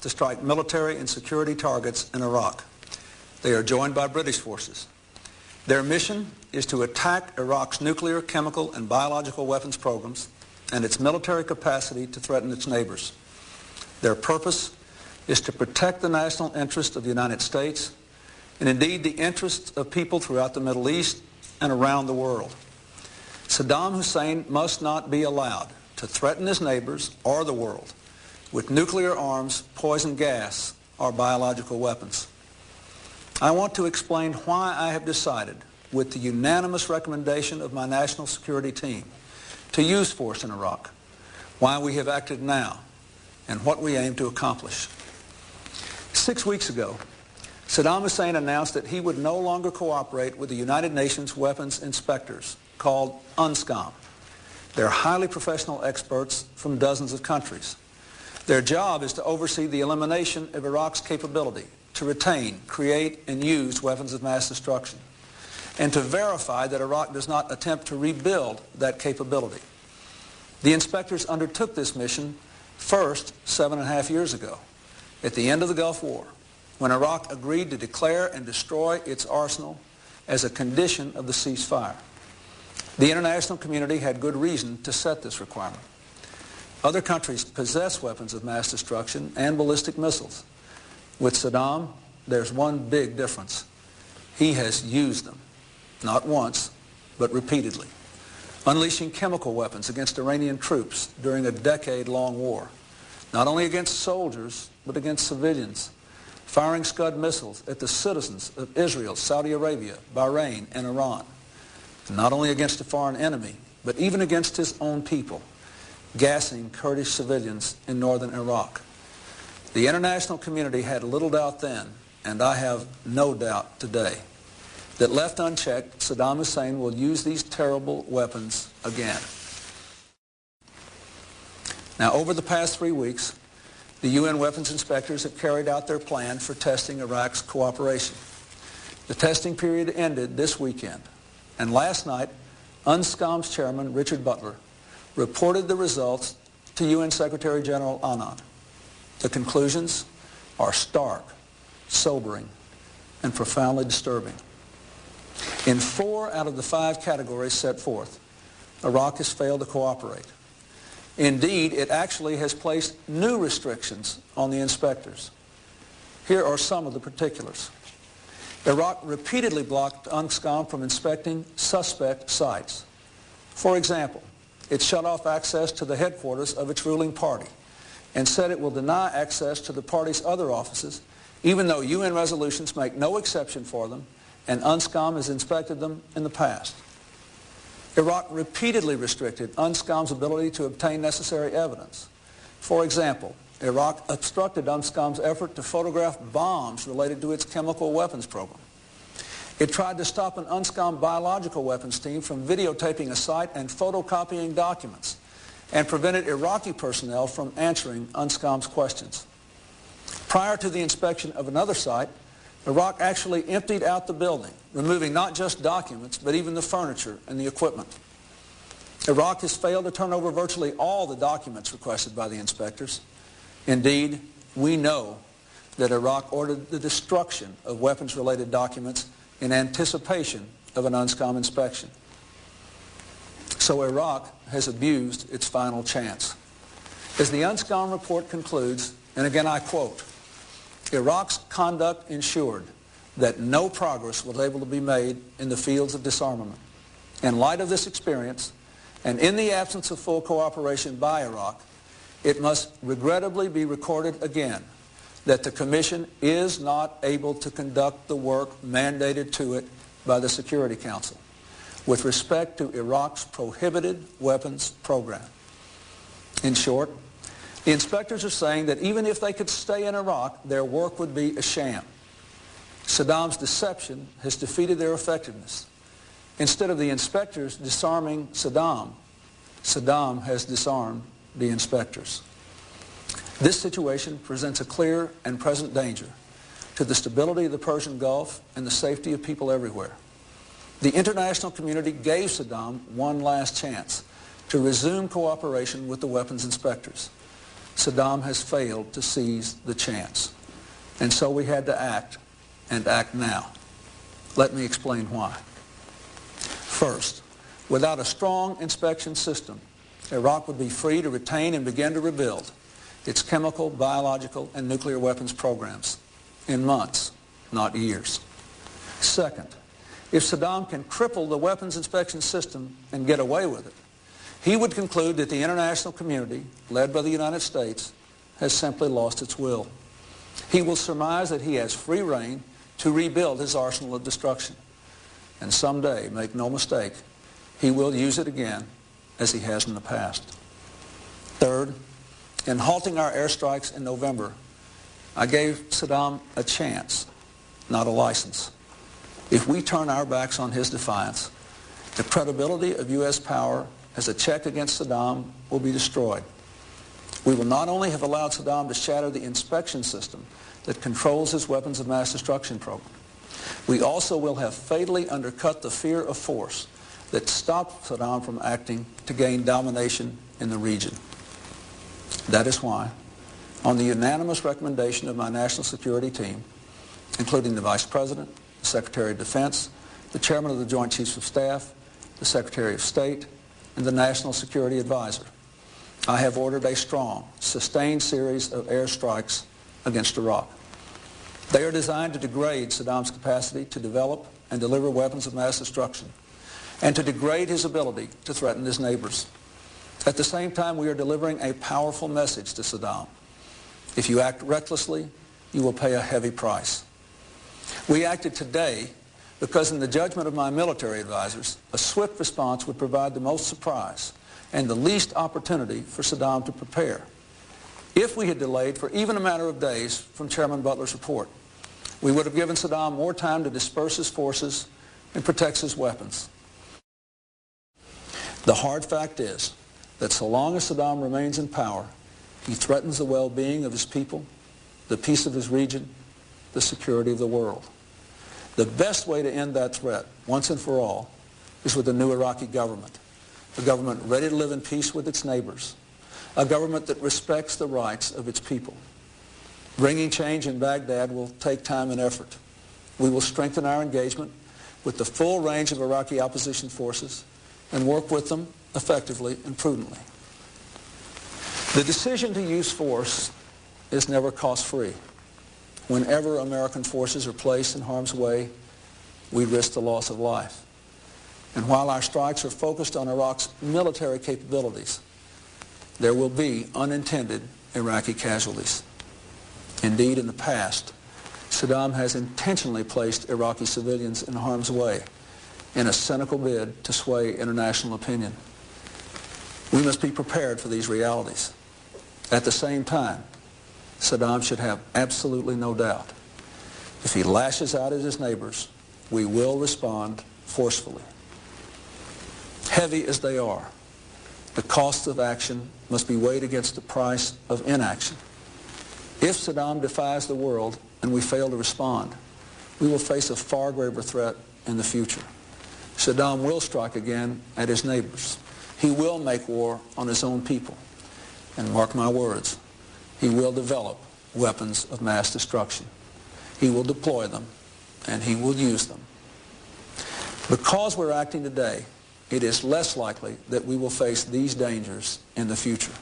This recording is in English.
to strike military and security targets in Iraq. They are joined by British forces. Their mission is to attack Iraq's nuclear, chemical, and biological weapons programs and its military capacity to threaten its neighbors. Their purpose is to protect the national interest of the United States and indeed the interests of people throughout the Middle East and around the world. Saddam Hussein must not be allowed to threaten his neighbors or the world with nuclear arms, poison gas, or biological weapons. I want to explain why I have decided, with the unanimous recommendation of my national security team, to use force in Iraq, why we have acted now, and what we aim to accomplish. 6 weeks ago, Saddam Hussein announced that he would no longer cooperate with the United Nations weapons inspectors, called UNSCOM. They're highly professional experts from dozens of countries. Their job is to oversee the elimination of Iraq's capability to retain, create, and use weapons of mass destruction, and to verify that Iraq does not attempt to rebuild that capability. The inspectors undertook this mission first 7.5 years ago, at the end of the Gulf War, when Iraq agreed to declare and destroy its arsenal as a condition of the ceasefire. The international community had good reason to set this requirement. Other countries possess weapons of mass destruction and ballistic missiles. With Saddam, there's one big difference. He has used them, not once, but repeatedly, unleashing chemical weapons against Iranian troops during a decade-long war, not only against soldiers, but against civilians, firing Scud missiles at the citizens of Israel, Saudi Arabia, Bahrain, and Iran, and not only against a foreign enemy, but even against his own people, gassing Kurdish civilians in northern Iraq. The international community had little doubt then, and I have no doubt today, that left unchecked, Saddam Hussein will use these terrible weapons again. Now, over the past 3 weeks, the UN weapons inspectors have carried out their plan for testing Iraq's cooperation. The testing period ended this weekend, and last night, UNSCOM's chairman, Richard Butler, reported the results to UN Secretary General Annan. The conclusions are stark, sobering, and profoundly disturbing. In 4 out of the 5 categories set forth, Iraq has failed to cooperate. Indeed, it actually has placed new restrictions on the inspectors. Here are some of the particulars. Iraq repeatedly blocked UNSCOM from inspecting suspect sites. For example, it shut off access to the headquarters of its ruling party and said it will deny access to the party's other offices, even though UN resolutions make no exception for them, and UNSCOM has inspected them in the past. Iraq repeatedly restricted UNSCOM's ability to obtain necessary evidence. For example, Iraq obstructed UNSCOM's effort to photograph bombs related to its chemical weapons program. It tried to stop an UNSCOM biological weapons team from videotaping a site and photocopying documents, and prevented Iraqi personnel from answering UNSCOM's questions. Prior to the inspection of another site, Iraq actually emptied out the building, removing not just documents, but even the furniture and the equipment. Iraq has failed to turn over virtually all the documents requested by the inspectors. Indeed, we know that Iraq ordered the destruction of weapons-related documents in anticipation of an UNSCOM inspection. So Iraq has abused its final chance. As the UNSCOM report concludes, and again I quote, Iraq's conduct ensured that no progress was able to be made in the fields of disarmament. In light of this experience, and in the absence of full cooperation by Iraq, it must regrettably be recorded again that the Commission is not able to conduct the work mandated to it by the Security Council with respect to Iraq's prohibited weapons program. In short, the inspectors are saying that even if they could stay in Iraq, their work would be a sham. Saddam's deception has defeated their effectiveness. Instead of the inspectors disarming Saddam, Saddam has disarmed the inspectors. This situation presents a clear and present danger to the stability of the Persian Gulf and the safety of people everywhere. The international community gave Saddam one last chance to resume cooperation with the weapons inspectors. Saddam has failed to seize the chance. And so we had to act, and act now. Let me explain why. First, without a strong inspection system, Iraq would be free to retain and begin to rebuild its chemical, biological, and nuclear weapons programs in months, not years. Second, if Saddam can cripple the weapons inspection system and get away with it, he would conclude that the international community, led by the United States, has simply lost its will. He will surmise that he has free rein to rebuild his arsenal of destruction. And someday, make no mistake, he will use it again as he has in the past. Third, in halting our airstrikes in November, I gave Saddam a chance, not a license. If we turn our backs on his defiance, the credibility of U.S. power as a check against Saddam will be destroyed. We will not only have allowed Saddam to shatter the inspection system that controls his weapons of mass destruction program, we also will have fatally undercut the fear of force that stopped Saddam from acting to gain domination in the region. That is why, on the unanimous recommendation of my national security team, including the Vice President, the Secretary of Defense, the Chairman of the Joint Chiefs of Staff, the Secretary of State, and the National Security Advisor, I have ordered a strong, sustained series of airstrikes against Iraq. They are designed to degrade Saddam's capacity to develop and deliver weapons of mass destruction, and to degrade his ability to threaten his neighbors. At the same time, we are delivering a powerful message to Saddam. If you act recklessly, you will pay a heavy price. We acted today because in the judgment of my military advisors, a swift response would provide the most surprise and the least opportunity for Saddam to prepare. If we had delayed for even a matter of days from Chairman Butler's report, we would have given Saddam more time to disperse his forces and protect his weapons. The hard fact is that so long as Saddam remains in power, he threatens the well-being of his people, the peace of his region, the security of the world. The best way to end that threat, once and for all, is with a new Iraqi government, a government ready to live in peace with its neighbors, a government that respects the rights of its people. Bringing change in Baghdad will take time and effort. We will strengthen our engagement with the full range of Iraqi opposition forces and work with them effectively and prudently. The decision to use force is never cost-free. Whenever American forces are placed in harm's way, we risk the loss of life. And while our strikes are focused on Iraq's military capabilities, there will be unintended Iraqi casualties. Indeed, in the past, Saddam has intentionally placed Iraqi civilians in harm's way in a cynical bid to sway international opinion. We must be prepared for these realities. At the same time, Saddam should have absolutely no doubt. If he lashes out at his neighbors, we will respond forcefully. Heavy as they are, the cost of action must be weighed against the price of inaction. If Saddam defies the world and we fail to respond, we will face a far graver threat in the future. Saddam will strike again at his neighbors. He will make war on his own people. And mark my words, he will develop weapons of mass destruction. He will deploy them, and he will use them. Because we're acting today, it is less likely that we will face these dangers in the future.